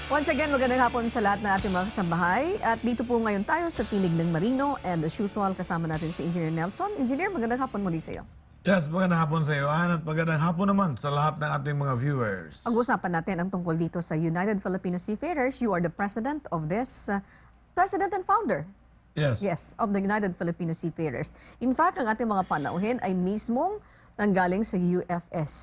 Once again, magandang hapon sa lahat ng ating mga kasambahay. At dito po ngayon tayo sa Tinig ng Marino. And as usual, kasama natin si Engineer Nelson. Engineer, magandang hapon muli sa iyo. Yes, magandang hapon sa iyo, Ann, at magandang hapon naman sa lahat ng ating mga viewers. Pag-usapan natin ang tungkol dito sa United Filipino Seafarers. You are the president of this, president and founder. Yes. Yes, of the United Filipino Seafarers. In fact, ang ating mga panauhin ay mismong nanggaling sa UFS.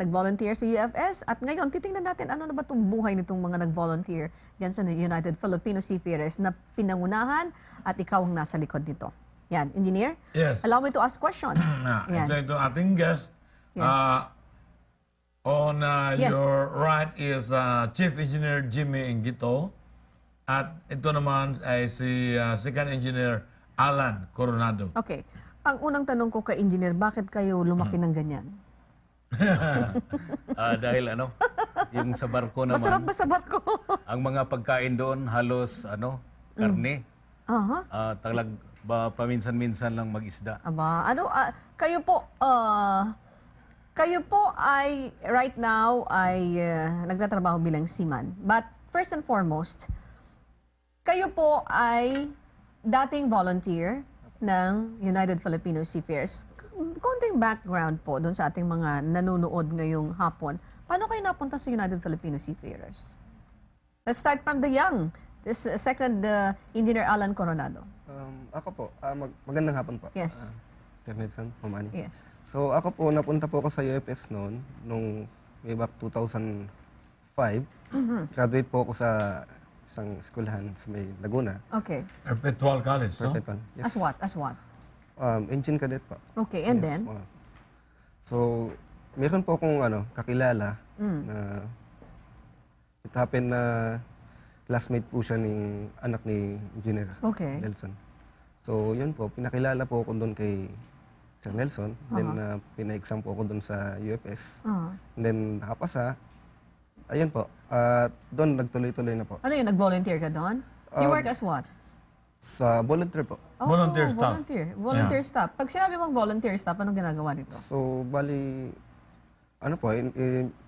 Nag-volunteer sa UFS at ngayon titingnan natin ano na ba itong buhay nitong mga nag-volunteer yan sa United Filipino Seafarers na pinangunahan at ikaw ang nasa likod nito. Yan, Engineer? Yes. Allow me to ask question. Yan. Ito ating guest. Yes. On Yes. your right is Chief Engineer Jimmy Ingito. At ito naman ay si Second Engineer Alan Coronado. Okay. Ang unang tanong ko kay Engineer, bakit kayo lumaki ng ganyan? Dahil yung sa barko naman, Masarap ba sa barko? ang mga pagkain doon halos karne. Aha. Talag paminsan-minsan lang mag-isda. Aba, kayo po ay right now ay nagtatrabaho bilang seaman. But first and foremost, kayo po ay dating volunteer ng United Filipino Seafarers. Konting background po doon sa ating mga nanonood ngayong hapon. Paano kayo napunta sa United Filipino Seafarers? Let's start from the young. This second Engineer Alan Coronado. Ako po, magandang hapon po. Yes. Sir Nelson Pumani. Yes. So ako po, napunta po ako sa UFS noon, nung way back 2005. Graduate po ako sa isang eskwelahan sa may Laguna. Okay. Perpetual College, no? Perpetual. Yes. As what? As what? Engine cadet po. Okay, and Yes, then? So, meron po akong kakilala na it happened na classmate po siya ng anak ni Engineer Okay. Nelson. So, yun po, pinakilala po ako doon kay Sir Nelson. Then, pina-exam po ako doon sa UFS. And then, nakapasa. Ayun po, doon nagtuloy-tuloy na po. Ano yun? Nag-volunteer ka doon? You work as what? Sa volunteer po. Volunteer staff. Volunteer staff. Pag sinabi mong volunteer staff, anong ginagawa dito? So, bali,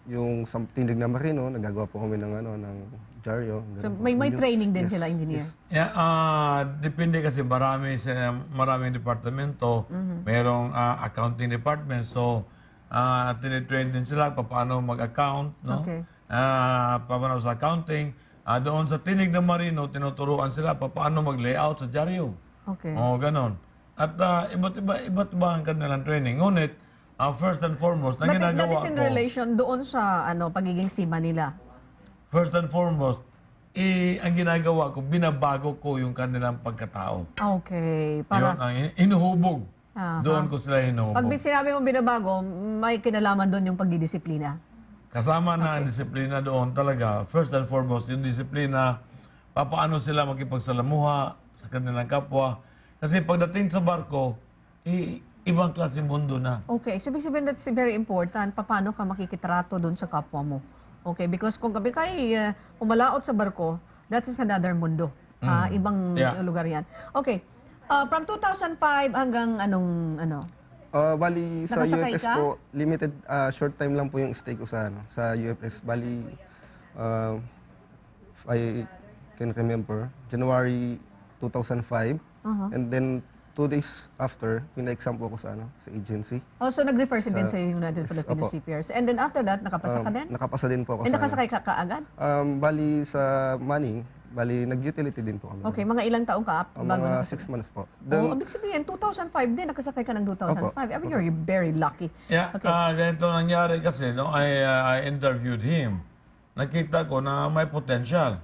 yung sa Tinig ng Marino, nagagawa po kami ng dyaryo. So, may training din sila, engineer? Yeah, depende kasi maraming departamento. Merong accounting department. So, tinitrain din sila paano mag-account, no? Okay. Paano sa accounting. Doon sa Tinig ng Marino, tinuturuan sila paano mag-layout sa dyaryo. Okay. Ganon. At iba't iba ang kanilang training. Ngunit, first and foremost, na But that ginagawa is in ko, relation doon sa pagiging seaman nila. first and foremost, ang ginagawa ko, binabago ko yung kanilang pagkatao. Okay. Yun Para, ang hinuhubog. Aha. Doon ko sila hinuhubog. pag sinabi mong binabago, may kinalaman doon yung pagdidisiplina. Kasama na ang disiplina doon talaga. First and foremost, yung disiplina, paano sila makipagsalamuha sa kanilang kapwa. Kasi pagdating sa barko, ibang klase mundo na. Okay. So, ibig sabihin that's very important. Paano ka makikitrato doon sa kapwa mo? Okay. Because kung kayo umalaot sa barko, that is another mundo. Ibang lugar yan. Okay. From 2005 hanggang Bali, sa Nakasakay UFS ka? po, limited, short time lang po yung stay ko sa UFS. Bali, I can remember, January 2005. And then, 2 days after, pina-exam po ako sa agency. So nag-refer si din sa United Yes, Filipino opo. Seafarers. And then after that, nakapasa ka din? Nakapasa din po ako And nakasakay ka kaagad? Bali, sa Manning, nag-utility din po kami. Okay, mga ilang taong ka bago Mga nakasakay? 6 months po. Ibig sabihin, 2005 din, nakasakay ka ng 2005. I mean, you're very lucky. Yeah, Okay. ganito nangyari kasi, no, I interviewed him. Nakita ko na may potential.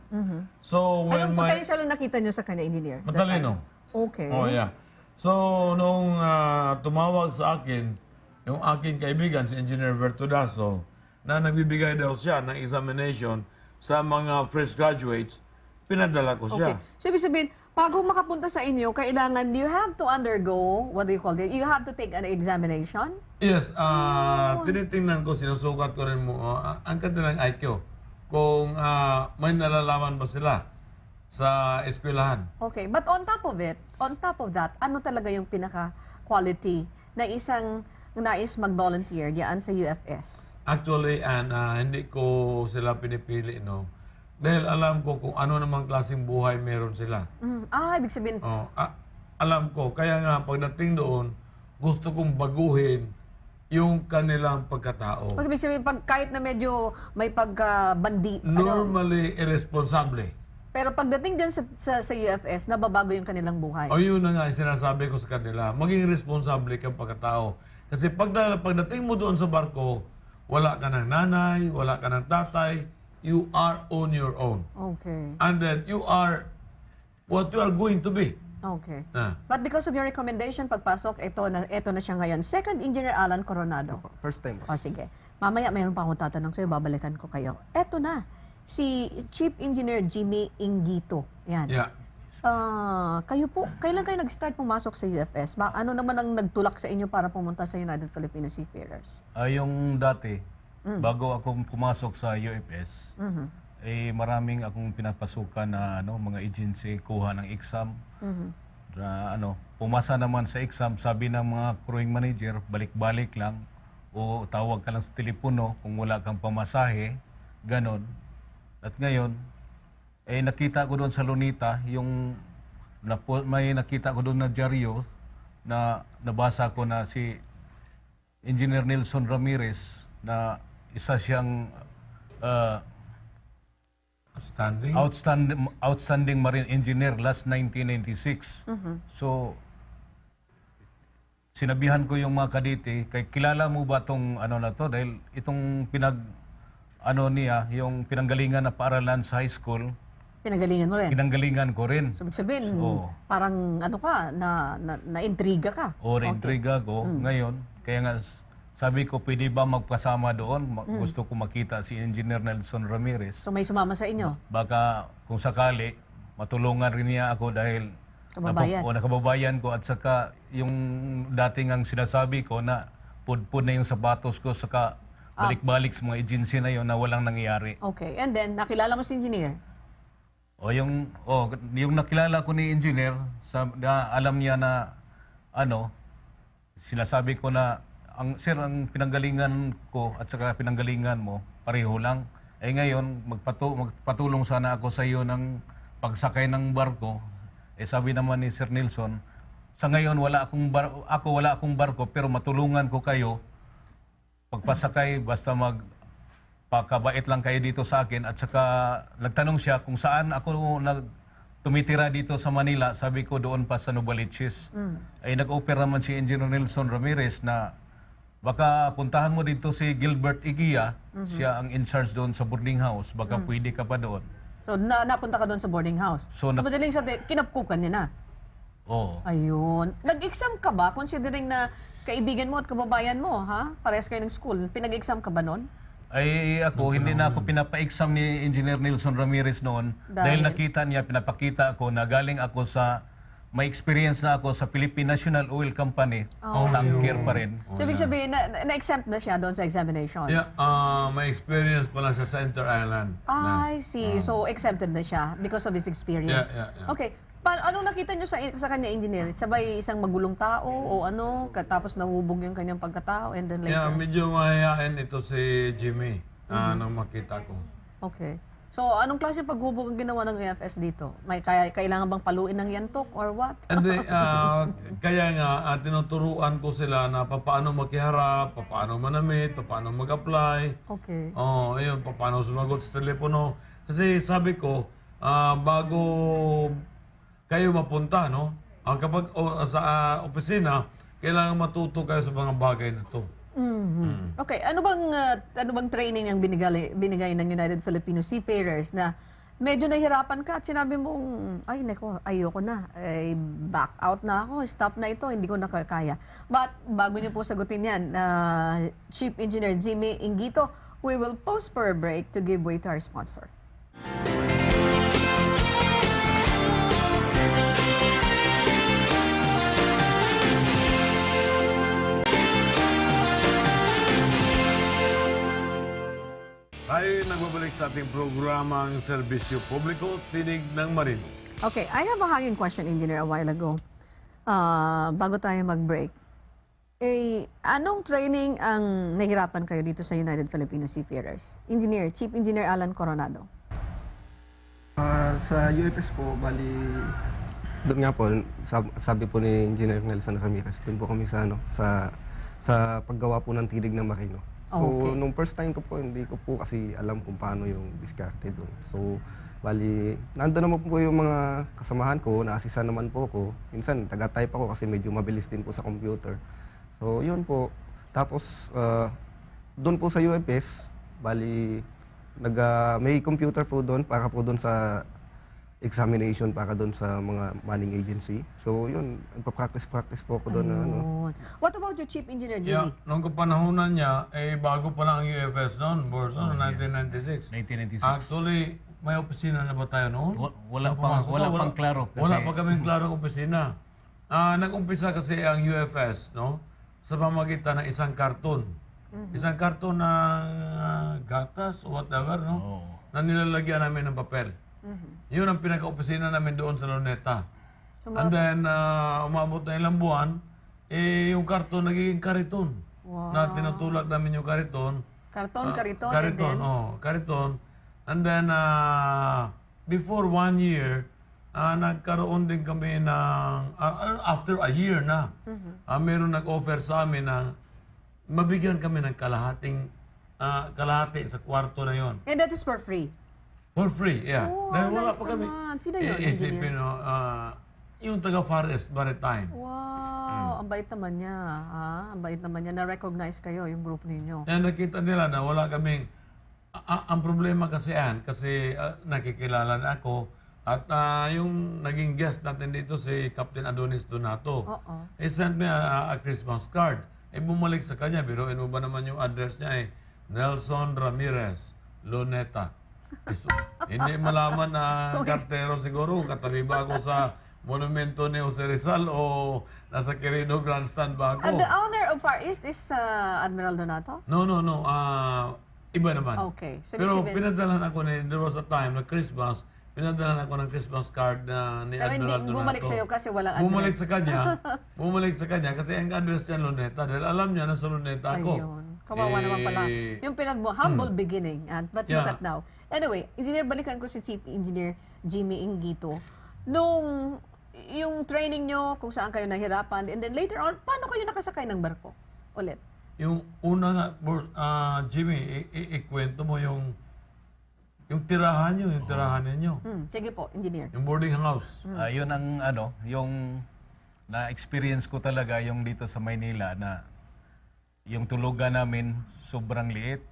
So, when Anong potential ang nakita nyo sa kanya, engineer? that Matalino. time? Okay. Oh, yeah. So, nung tumawag sa akin, yung aking kaibigan, si Engineer Vertudaso, na nagbibigay daw siya ng examination sa mga fresh graduates, pinadala ko Okay. siya. So, ibig sabihin, bago makapunta sa inyo, kailangan you have to undergo, what do you call it? You have to take an examination? Yes, tinitingnan ko, sinusukat ko rin mo ang kanilang IQ. Kung may nalalaman ba sila sa eskwelahan. Okay, but on top of that, ano talaga yung pinaka-quality na isang nais mag-volunteer diyan sa UFS? Actually, and hindi ko sila pinipili, no. Dahil alam ko kung ano namang klaseng buhay meron sila. Ibig sabihin, Alam ko, kaya nga pagdating doon, gusto kong baguhin yung kanilang pagkatao. ibig sabihin, kahit na medyo may pagkabandi, Normally irresponsible. pero pagdating dyan sa UFS, nababago yung kanilang buhay. O yun na nga yung sinasabi ko sa kanila, maging responsable kang pagkatao. Kasi pagdating mo doon sa barko, wala ka ng nanay, wala ka ng tatay, you are on your own. Okay. And then you are what you are going to be. Okay. Ah. But because of your recommendation, pagpasok, ito na siya ngayon. Second Engineer Alan Coronado. First time po. O sige. Mamaya mayroon pa akong tatanong sa'yo, babalikan ko kayo. Eto na, si Chief Engineer Jimmy Ingito. Yan. Yeah. Kayo po, kailan kayo nag-start pumasok sa UFS? Ano naman ang nagtulak sa inyo para pumunta sa United Filipino Seafarers? Yung dati, bago ako pumasok sa UFS, maraming akong pinapasukan na mga agency, kuha ng exam. Na, pumasa naman sa exam, sabi ng mga crewing manager, balik-balik lang o tawag ka lang sa telepono kung wala kang pamasahe, ganon. At ngayon, nakita ko doon sa Lunita, may nakita ko doon na dyaryo na nabasa ko na si Engineer Nelson Ramirez na isa siyang outstanding marine engineer last 1996. So, sinabihan ko yung mga kadete, kilala mo ba itong na to? Dahil itong yung pinanggalingan na paaralan sa high school, Pinanggalingan mo rin? pinanggalingan ko rin. So, ibig sabihin, parang na-intriga ka? Na-intriga ko. Ngayon, kaya nga sabi ko, pwede ba magpasama doon? Gusto ko makita si Engineer Nelson Ramirez. So, may sumama sa inyo? Baka kung sakali, matulungan rin niya ako dahil Kababayan. nakababayan ko at saka yung dating ang sinasabi ko na pudpud na yung sapatos ko saka balik-balik sa mga agency na yon na walang nangyayari. Okay. And then, nakilala mo si engineer? Yung nakilala ko ni engineer, alam niya na sinasabi ko na ang pinanggalingan ko at saka pinanggalingan mo pareho lang. Ngayon magpatulong sana ako sa iyo ng pagsakay ng barko. Sabi naman ni Sir Nelson, sa ngayon wala akong barko pero matulungan ko kayo pagpasakay basta pakabait lang kayo dito sa akin. At saka nagtanong siya kung saan ako tumitira dito sa Manila. Sabi ko doon pa sa Novaliches. Nag-offer naman si Engineer Nelson Ramirez na baka puntahan mo dito si Gilbert Igia. Siya ang in charge doon sa boarding house. Baka pwede ka pa doon. So, napunta ka doon sa boarding house? So, madaling sabi, kinapkukan niya na? Oo. Ayun. Nag-exam ka ba? Considering na kaibigan mo at kababayan mo, ha? Parehas kayo ng school. Pinag-exam ka ba noon? Hindi na ako pinapa-exam ni Engineer Nelson Ramirez noon. Dahil nakita niya, pinapakita ako na galing ako may experience na ako sa Philippine National Oil Company. Tanker pa rin. So, ibig sabihin, na-exempt na siya doon sa examination? Yeah, may experience pala siya sa Inter-Island. I see. So, exempted na siya because of his experience. Yeah. Okay. Anong nakita niyo sa kanya, engineer? Sabay isang magulong tao o tapos nahubog yung kanyang pagkatao and then later? Yeah, medyo mahihain ito si Jimmy nang makita ko. Okay. So, anong klase paghubog ang ginawa ng UFS dito? Kailangan bang paluin ng yantok or what? Hindi, kaya nga, tinuturuan ko sila na paano makiharap, paano manamit, paano mag-apply. Okay. Ayun, paano sumagot sa telepono. Kasi sabi ko, bago kayo mapunta, kapag sa opisina, kailangan matuto kayo sa mga bagay na to. Okay, ano bang training ang binigay ng United Filipino Seafarers na medyo nahirapan ka at sinabi mong, ayoko na, back out na ako, stop na ito, hindi ko nakakaya. But bago niyo po sagutin yan, Chief Engineer Jimmy Ingito, we will pause for a break to give way to our sponsor. Tayo nagbabalik sa ating programang Serbisyo Publiko, Tinig ng Marino. Okay, I have a hanging question, Engineer, a while ago. Bago tayo mag-break. Anong training ang nahirapan kayo dito sa United Filipino Seafarers? Engineer, Chief Engineer Alan Coronado. Sa UFS po, bali, doon nga po, sabi po ni Engineer Nelson Ramirez, doon po kami sa, sa paggawa po ng tilig ng Marino. So, Okay. nung first time ko po, hindi ko po kasi alam kung paano yung diskarte doon. So, bali, nandun naman po yung mga kasamahan ko, naasisa naman po ko. Minsan, taga-type ako kasi medyo mabilis din po sa computer. So, yun po. Tapos, doon po sa UFS, bali, may computer po doon para po doon sa examination para doon sa mga manning agency. So, yun, nagpa-practice po ako doon na ano. Ayun. What about your Chief Engineer, Yeah, Jimmy? nung kapanahonan niya, bago pa lang ang UFS noon, Boss, noong 1996. 1996. Actually, may opisina na ba tayo noon? Wala Nung pang, pumasok wala ka, pang klaro. Kasi, Wala pa kaming klarong opisina. Nag-umpisa kasi ang UFS, no? Sa pamagitan ng isang karton. Isang karton ng gatas o whatever, no? Na nilalagyan namin ng papel. Yun ang pinaka-opisina namin doon sa Luneta. And then, umabot na ilang buwan, yung karton nagiging kariton. Na tinutulak namin yung kariton. Karton, kariton, and Kariton, then? kariton. And then, before 1 year, nagkaroon din kami ng, after a year na, meron nag-offer sa amin na mabigyan kami ng kalahati sa kwarto na yon. And that is for free? For free, yeah. Oh, Dahil wala nice pa kami. naman. Sino yun, Isipin, engineer? yung taga Forest Maritime. Wow, ang bait naman niya. Ha? Ang bait naman niya. Na-recognize kayo, yung group ninyo. Eh, nakita nila na wala kaming... ang problema kasi kasi nakikilala na ako at yung naging guest natin dito si Captain Adonis Donato. Oo. He sent me a Christmas card. Bumalik sa kanya, biruin mo ba naman yung address niya Nelson Ramirez, Luneta. Hindi malaman na kartero siguro, katabi ba ako sa monumento ni Jose Rizal o nasa Quirino Grandstand ba ako? And the owner of Far East is Admiral Donato? No. Iba naman. Okay. So, Pero ibig sabihin- pinadalahan ako there was a time na Christmas, pinadalahan ako ng Christmas card ni Pero hindi Admiral Donato. bumalik sa'yo kasi walang address. Bumalik sa kanya kasi ang address niya Luneta dahil alam niya na sa Luneta ako. Ayun. Kawawa naman pala. Yung humble beginning. But look Yeah. at now. Anyway, engineer, balikan ko si Chief Engineer Jimmy Ingito. Nung yung training nyo, kung saan kayo nahirapan, and then later on, paano kayo nakasakay ng barko? Ulit. Yung una nga, Jimmy, ikwento mo yung tirahan nyo, yung tirahan ninyo. Sige po, engineer. Yung boarding house. yun ang yung na-experience ko talaga yung dito sa Maynila na yung tulugan namin sobrang liit.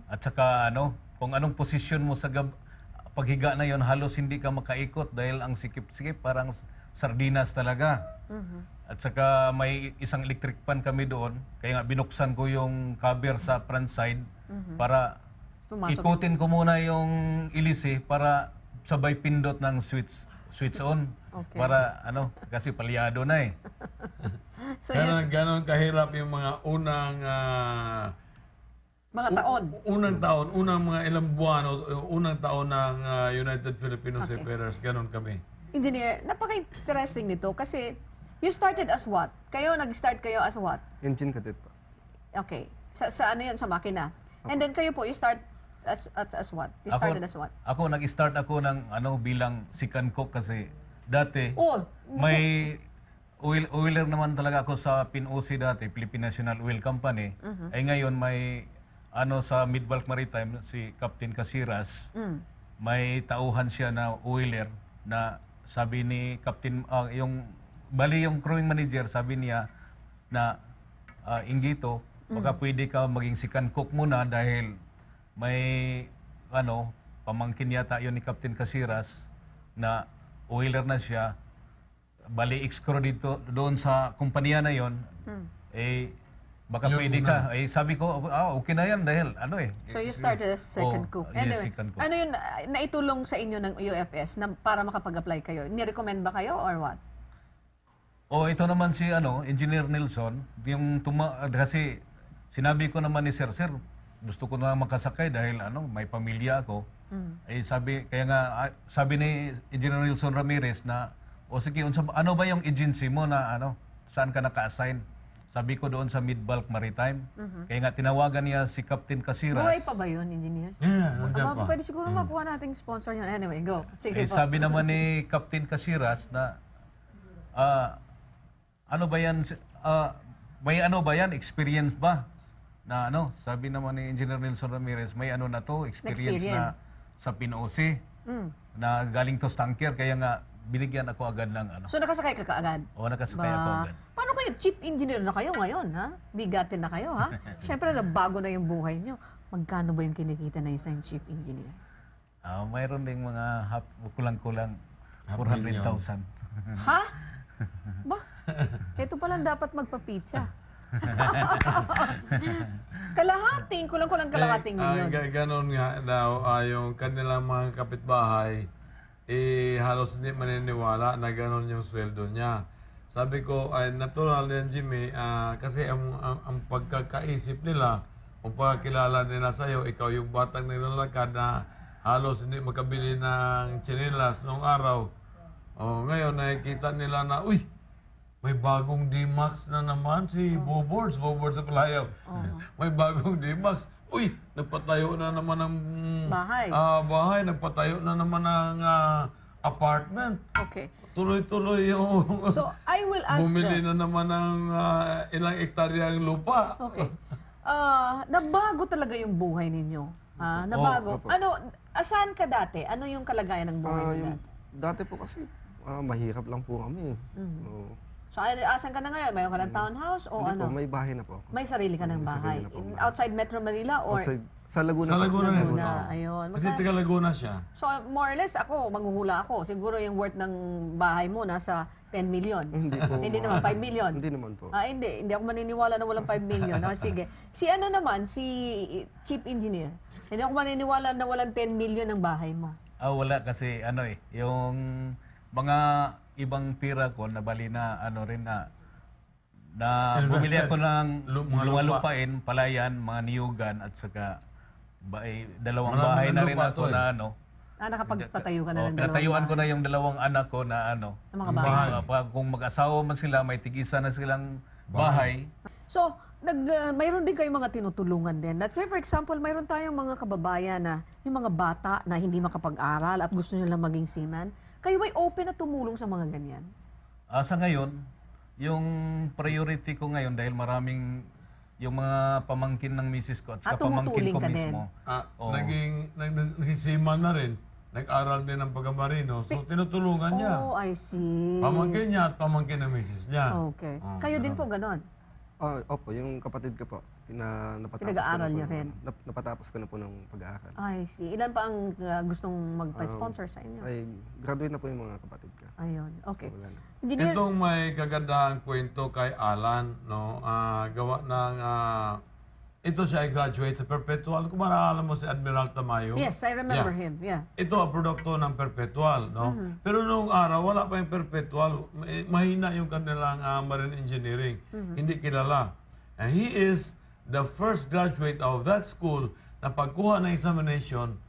At saka kung anong posisyon mo sa paghiga na yon halos hindi ka makaikot dahil ang sikip-sikip parang sardinas talaga. At saka may isang electric fan kami doon, kaya nga binuksan ko yung cover sa front side para Pumasok. ikutin ko muna yung ilisi para sabay pindot ng switch on. Okay. Para kasi palyado na eh. So, yun, Ganon kahirap yung mga unang mga taon. unang mga ilang buwan o unang taon ng United Filipino Seafarers, ganon kami. Engineer, napaka-interesting nito kasi you started as what? Nag-start kayo as what? Engine cadet po. Okay. Sa ano yun? Sa makina. And then kayo po, you start as what? You started as what? Ako nag-start ako ng bilang second cook kasi dati Oh, may oiler naman talaga ako sa PNOC dati, Philippine National Oil Company. Ay ngayon may sa Midbulk Maritime si Captain Casiras. May tauhan siya na oiler na sabi ni Captain yung crewing manager sabi niya na Ingito, baka pwede ka maging second cook muna dahil may pamangkin yata yun ni Captain Casiras na oiler na siya. Bali ex-crew dito doon sa kumpanya na yon. Baka Yun pwede muna. ka. Sabi ko, okay na yan dahil so you started as second cook. Yes, Anyway, second cook. ano yun, naitulong sa inyo ng UFS na para makapag-apply kayo? Ni-recommend ba kayo or what? Ito naman si Engineer Nelson, yung kasi sinabi ko naman ni Sir, gusto ko na makasakay dahil may pamilya ako. Sabi ni Engineer Nelson Ramirez na, sige, ano ba yung agency mo na saan ka naka-assign? Sabi ko doon sa Mid-Bulk Maritime. Kaya nga tinawagan niya si Captain Casiras. Buhay pa ba yun, engineer? Yeah, nandiyan pa. Pwede siguro makuha nating sponsor yan. Anyway, go. Sige po. Sabi naman ni Captain Casiras na ano ba yan, may ano ba yan, experience ba? Na ano, sabi naman ni Engineer Nelson Ramirez, may ano na to, experience na sa Pinosi, na galing to tanker, kaya nga binigyan ako agad ng ano. So nakasakay ka kaagad? Oo, nakasakay ako agad. Paano kayo? Chief engineer na kayo ngayon, ha? Bigatin na kayo, ha? Siyempre, nabago na yung buhay nyo. Magkano ba yung kinikita na isang chief engineer? Mayroon ding mga kulang-kulang 400,000. Ha? Ba? Ito palang dapat magpa-pizza. Kalahating, kulang-kulang kalahating milyon. Ganon nga daw, yung kanilang mga kapitbahay, halos hindi maniniwala na ganon yung sweldo niya. Sabi ko, ay natural yan, Jimmy, kasi ang pagkakaisip nila, kung pagkakilala nila sa'yo, ikaw yung batang nilalakad na halos hindi makabili ng chinilas noong araw. Ngayon, nakikita nila na, uy, may bagong D-Max na naman si Bobords sa Palayaw. May bagong D-Max. Uy, nagpatayo na naman ng bahay, nagpatayo na naman ng apartment. Okay. Tuloy-tuloy yung So, I will ask bumili na naman ng ilang ektaryang lupa. Okay. Nabago talaga yung buhay ninyo. Nabago. Saan ka dati? Ano yung kalagayan ng buhay mo dati? Dati po kasi, mahirap lang po kami. So, asan ka na ngayon? Mayroon ka ng townhouse o Hindi ano? po, may bahay na po. May sarili ka ng May bahay? sarili na po. Outside Metro Manila or? Outside, sa Laguna. Sa Laguna. Laguna. Ayun. Kasi taga Laguna siya. So, more or less, manghuhula ako. Siguro yung worth ng bahay mo nasa 10 million. Hindi po. Hindi naman, 5 million. Hindi naman po. Hindi ako maniniwala na walang 5 million. Sige. Si ano naman, si Chief Engineer. Hindi ako maniniwala na walang 10 million ang bahay mo. Wala kasi yung mga ibang pira ko na bali na bumili ako ng Mga lupa. lupain, palayan, mga niyugan at saka dalawang Marami bahay ng na rin lupa ako to, na nakapagpatayo ka na ng dalawang pinatayuan ko bahay. na yung dalawang anak ko na Ang mga bahay. kung mag-asawa man sila, may tig-isa na silang bahay. So, mayroon din kayong mga tinutulungan din. Let's say, for example, mayroon tayong mga kababayan na yung mga bata na hindi makapag-aral at gusto nilang maging seaman. Kayo ba'y open na tumulong sa mga ganyan? Sa ngayon, yung priority ko ngayon dahil maraming yung mga pamangkin ng misis ko at saka pamangkin tumutulong ko ka din. mismo. Nagsisiman na rin. Nag-aral din ng pagkamarino. So, tinutulungan niya. Oh, I see. Pamangkin niya at pamangkin ng misis niya. Okay. Kayo din po ganon? Opo, yung kapatid ko po, napatapos Pinag-aaral ko na po niya rin? napatapos ko na po ng pag-aaral. I see. Ilan pa ang gustong magpa-sponsor sa inyo? Ay, graduate na po yung mga kapatid ko. Ayun. Okay. Wala na. Engineer, Itong may kagandahang kwento kay Alan, no? Gawa ng ito siya ay graduate sa Perpetual. Kung maalala mo si Admiral Tamayo. yes, I remember Yeah. him. Yeah. Ito ang produkto ng Perpetual, no? Pero noong araw, wala pa yung Perpetual. Mahina yung kanilang marine engineering. Hindi kilala. And he is the first graduate of that school na pagkuha ng examination,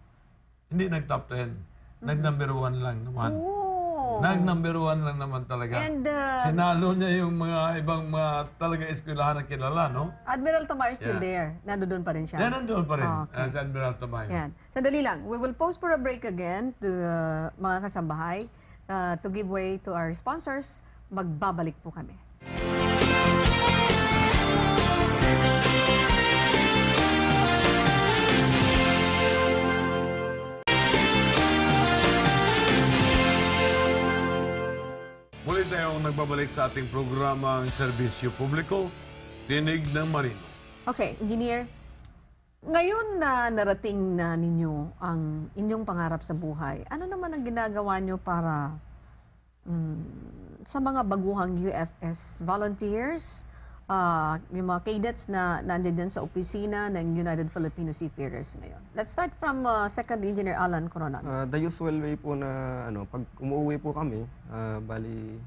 hindi nag-top 10. Nag-number 1 lang naman. Oh. Nag-number 1 lang naman talaga. And Tinalo niya yung mga ibang mga talaga eskwelahan na kilala, no? Admiral Tamayo still there. Nandoon pa rin siya. Yan, nandoon pa rin. Okay. Si Admiral Tamayo. Yan. Sandali lang. We will pause for a break again to mga kasambahay to give way to our sponsors. Magbabalik po kami. Muli tayong nagbabalik sa ating programang Serbisyo Publiko, Tinig ng Marino. Okay, Engineer. Ngayon na narating na ninyo ang inyong pangarap sa buhay, ano naman ang ginagawa nyo para sa mga baguhang UFS volunteers, yung mga cadets na nandiyan sa opisina ng United Filipino Seafarers ngayon? Let's start from Second Engineer Alan Coronado. The usual way po na pag umuwi po kami, bali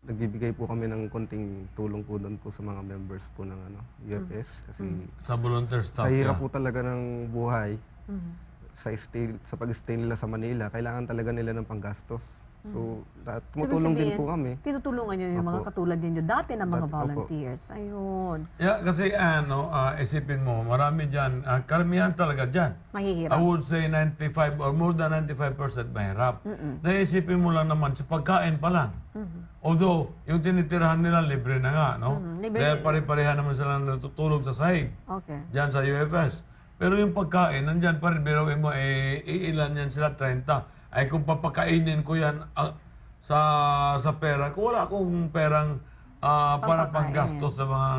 nagbibigay po kami ng konting tulong po doon po sa mga members po ng UFS kasi Sa volunteer staff. sa hirap yeah. po talaga ng buhay, sa pag-stay nila sa Manila, kailangan talaga nila ng panggastos. So, tumutulong din po kami. Tinutulungan nyo yung mga Opo. katulad ninyo dati na mga Opo. volunteers. Ayun. Yeah, kasi isipin mo, marami dyan, karamihan talaga dyan. I Mahihirap. would say 95 or more than 95% mahirap. Naisipin mo lang naman sa pagkain pa lang. Although, yung tinitirahan nila libre na nga, no? Libre. Dahil pare-pareha naman sila natutulog sa sahig. Okay. Diyan sa UFS. Pero yung pagkain, nandyan pa rin, biruin mo, iilan yan sila, 30. Ay kung papakainin ko yan sa pera, kung wala akong perang para panggastos sa mga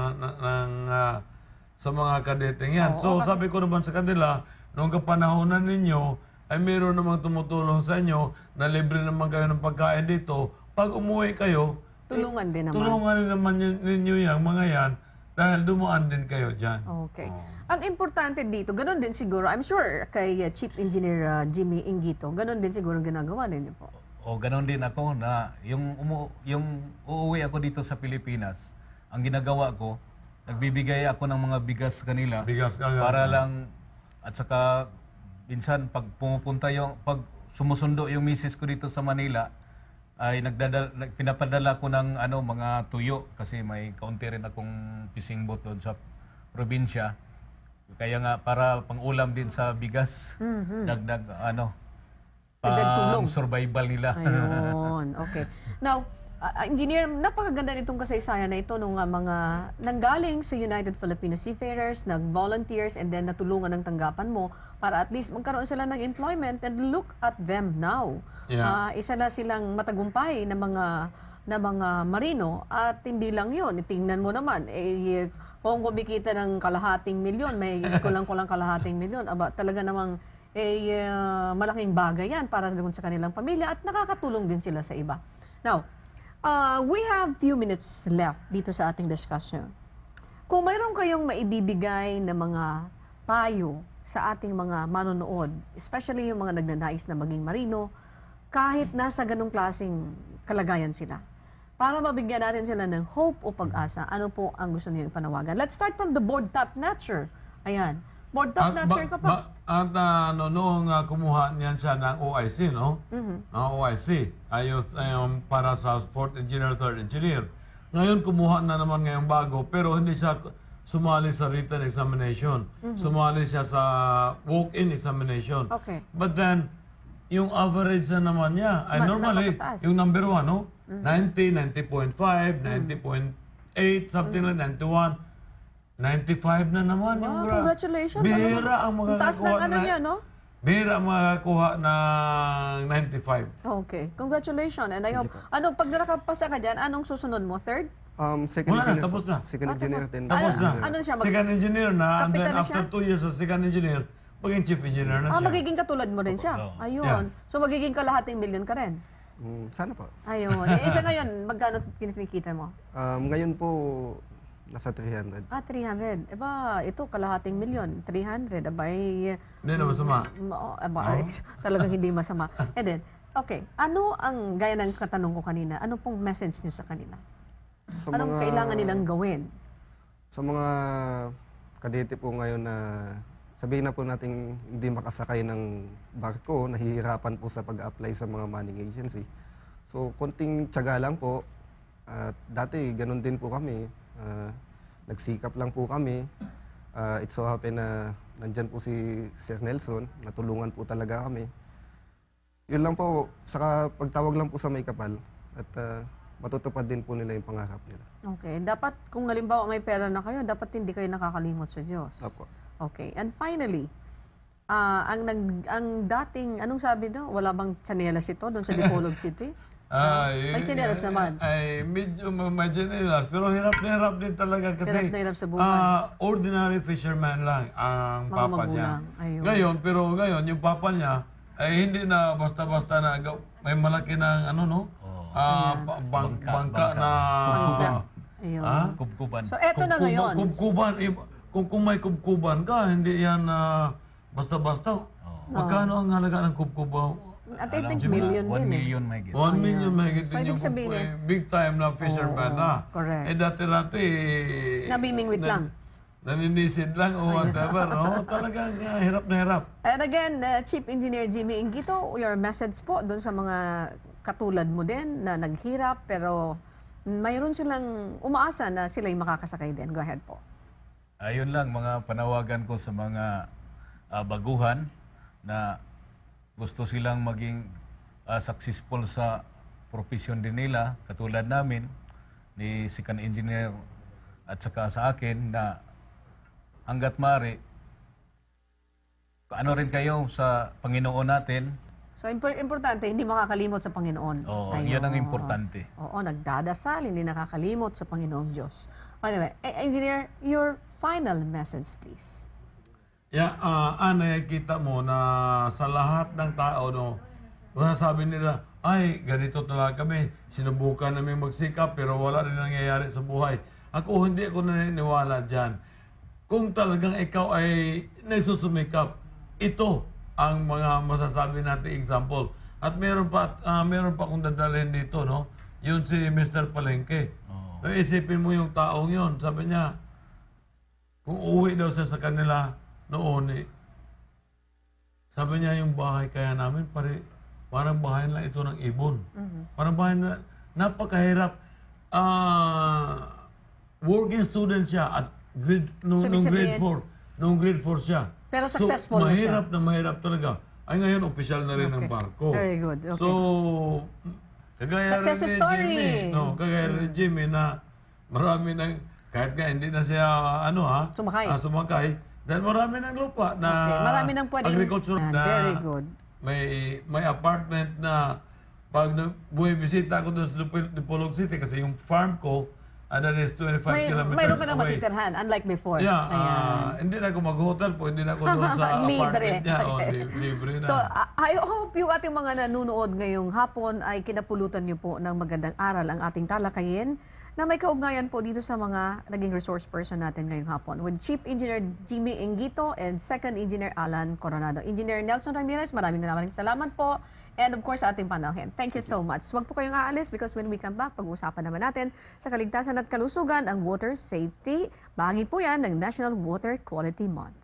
sa mga kadeteng yan. So sabi ko naman sa kanila, noong kapanahonan ninyo, ay meron namang tumutulong sa inyo na libre naman kayo ng pagkain dito. Pag umuwi kayo, Tulungan din naman. tulungan rin naman ninyo yung mga yan dahil dumaan din kayo dyan. Okay. Ang importante dito, ganun din siguro, I'm sure kay Chief Engineer Jimmy Ingito, ganun din siguro ang ginagawa ninyo po. O ganoon din ako na yung uuwi ako dito sa Pilipinas, ang ginagawa ko, nagbibigay ako ng mga bigas sa kanila Bigas ka para lang at saka minsan pag pag sumusundo yung misis ko dito sa Manila ay pinapadala ko ng mga tuyo kasi may kaunti rin akong fishing boat doon sa probinsya. Kaya nga para pang-ulam din sa bigas. Dagdag tulong. survival nila. Ayun, okay. Now, Engineer, napakaganda nitong kasaysayan na ito nung mga nanggaling sa United Filipino Seafarers, nag-volunteers, and then natulungan ng tanggapan mo para at least magkaroon sila ng employment, and look at them now. Yeah. Isa na silang matagumpay na mga marino, at hindi lang yun. Tingnan mo naman, kung kumikita ng kalahating milyon, may kulang-kulang kalahating milyon, talaga namang malaking bagay yan para sa kanilang pamilya at nakakatulong din sila sa iba. Now, we have few minutes left dito sa ating discussion. Kung mayroon kayong maibibigay na mga payo sa ating mga manonood, especially yung mga nagnanais na maging marino, kahit nasa ganong klaseng kalagayan sila, para mabigyan natin sila ng hope o pag-asa, ano po ang gusto niyo ipanawagan? Let's start from the board top notcher. Ayan. Board top notcher ka pa. Noong kumuha niyan siya ng OIC, no? Ang OIC, para sa 4th Engineer, 3rd Engineer. Ngayon, kumuha na naman ngayong bago, pero hindi siya sumali sa written examination. Sumali siya sa walk-in examination. Okay. But then, yung average na naman niya, ay normally, napakataas. yung number 1, no? 90, 90.5, 90.8, something like 91. 95 na naman yung Congratulations. Bihira ang Ang taas ng makakakuha niya, no? Bihira ang makakakuha ng 95. Okay. Congratulations. And I hope, pag nakapasa ka dyan, anong susunod mo? Third? Second Wala na, engineer tapos po. na. Second engineer din. Tapos na. Ano siya? Second engineer na, and then Kapitan na after siya? 2 years as second engineer, maging chief engineer na siya. Magiging katulad mo rin siya. Ayun. So, magiging kalahating milyon ka rin. Sana po. Ayun. Siya ngayon, magkano kinikita mo? Ngayon po, nasa 300. 300. Ito, kalahating milyon. 300. Hindi na masama. Talagang hindi masama. And then, okay. Ano ang, gaya ng katanong ko kanina, ano pong message niyo sa kanila? Anong kailangan nilang gawin? Sa mga kadete po ngayon na sabihin na po natin hindi makasakay ng barko, nahihirapan po sa pag-apply sa mga manning agency. So, konting tiyaga lang po. Dati, ganun din po kami. Nagsikap lang po kami. It so happen na nandyan po si Sir Nelson. Natulungan po talaga kami. Yun lang po, saka pagtawag lang po sa may kapal at matutupad din po nila yung pangarap nila. Okay. Dapat, kung halimbawa may pera na kayo, dapat hindi kayo nakakalimot sa Diyos. Opo. Okay. And finally, ang dating, anong sabi daw? Wala bang chanelas ito doon sa Dipolog City? May chanelas naman. Medyo may chanelas, pero hirap na hirap din talaga kasi Hirap na hirap sa buhay. Ordinary fisherman lang ang Mga papa niya. magulang. Ayun. Ngayon, yung papa niya, ay hindi na basta-basta na may malaki ng bangka na Pangisda. Ayun. Kubkuban. So, eto na ngayon. Kubkuban, kung may kubkuban ka, hindi yan basta-basta. Magkano ang halaga ng kubkuban? At I think million 1 din eh. million may get. 1 million mahigit So, din ibig yung sabihin, big time na fisherman na. correct. Dati-dati... Nabimingwit lang. Naninisid lang o whatever, no? Talagang hirap na hirap. And again, Chief Engineer Jimmy Ingito, your message po doon sa mga katulad mo din na naghirap pero mayroon silang umaasa na sila'y makakasakay din. Go ahead po. Ayun lang, mga panawagan ko sa mga baguhan na gusto silang maging successful sa profession din nila, katulad namin, ni Sikan Engineer at saka sa akin na hanggat maaari, ano rin kayo sa Panginoon natin. So, importante, hindi makakalimot sa Panginoon. Oo, Tayo, yan ang importante. Oo, nagdadasal, hindi nakakalimot sa Panginoong Diyos. Anyway, Engineer, your final message, please. Yeah, nakikita mo na sa lahat ng tao, no, sabi nila, ay, ganito talaga kami, sinubukan namin magsikap, pero wala rin nangyayari sa buhay. Hindi ako naniniwala dyan. Kung talagang ikaw ay nagsusumikap, ito ang mga masasabi natin example. At meron pa akong dadalhin dito, no? Yun si Mr. Palengke. So, isipin mo yung taong yun. Sabi niya, kung uwi daw siya sa kanila noon, sabi niya yung bahay kaya namin, parang bahay lang ito ng ibon. Parang bahay na napakahirap. Working student siya at nung grade 4 siya. Pero successful so, na siya. mahirap talaga. Ay ngayon, opisyal na rin ng barko. Very good. Okay. So, kagaya Success rin ni story. Jimmy, kagaya rin ni Jimmy na marami ng, kahit nga hindi na siya, sumakay, dahil marami ng lupa na Marami ng pwedeng, agriculture na very good. may apartment na pag bumibisita ako doon sa Dipolog City kasi yung farm ko, that is 25 kilometers Mayroon ka na away. matitirhan, unlike before. Yeah, Ayan. hindi na ako mag-hotel po, hindi na ako doon sa apartment niya. Libre na. So, I hope yung ating mga nanonood ngayong hapon ay kinapulutan niyo po ng magandang aral ang ating talakayin na may kaugnayan po dito sa mga naging resource person natin ngayong hapon with Chief Engineer Jimmy Engito and Second Engineer Alan Coronado. Engineer Nelson Ramirez, maraming salamat po. And of course, sa ating panauhin. Thank you so much. Huwag po kayong aalis because when we come back, pag-uusapan naman natin sa kaligtasan at kalusugan ang water safety. Bahagi po yan ng National Water Quality Month.